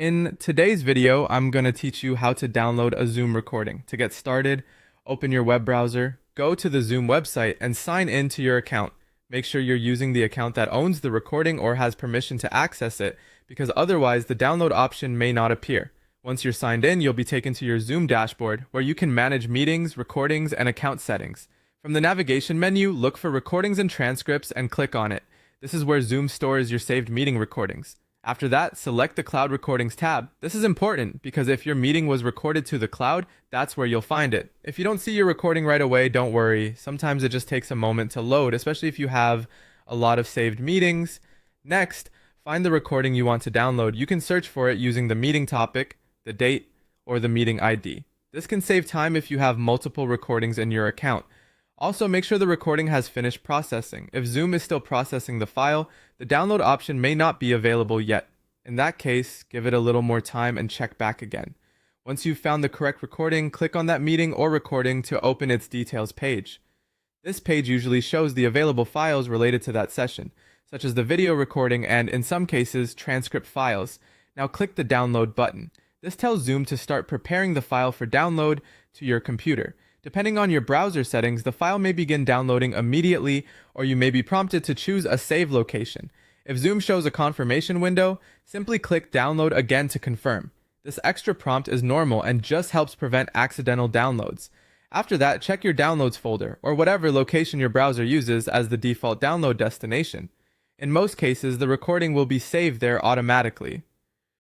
In today's video, I'm going to teach you how to download a Zoom recording. To get started, open your web browser, go to the Zoom website, and sign in to your account. Make sure you're using the account that owns the recording or has permission to access it, because otherwise the download option may not appear. Once you're signed in, you'll be taken to your Zoom dashboard, where you can manage meetings, recordings, and account settings. From the navigation menu, look for Recordings and Transcripts and click on it. This is where Zoom stores your saved meeting recordings. After that, select the Cloud Recordings tab. This is important because if your meeting was recorded to the cloud, that's where you'll find it. If you don't see your recording right away, don't worry. Sometimes it just takes a moment to load, especially if you have a lot of saved meetings. Next, find the recording you want to download. You can search for it using the meeting topic, the date, or the meeting ID. This can save time if you have multiple recordings in your account. Also, make sure the recording has finished processing. If Zoom is still processing the file, the download option may not be available yet. In that case, give it a little more time and check back again. Once you've found the correct recording, click on that meeting or recording to open its details page. This page usually shows the available files related to that session, such as the video recording and, in some cases, transcript files. Now click the download button. This tells Zoom to start preparing the file for download to your computer. Depending on your browser settings, the file may begin downloading immediately, or you may be prompted to choose a save location. If Zoom shows a confirmation window, simply click Download again to confirm. This extra prompt is normal and just helps prevent accidental downloads. After that, check your Downloads folder, or whatever location your browser uses as the default download destination. In most cases, the recording will be saved there automatically.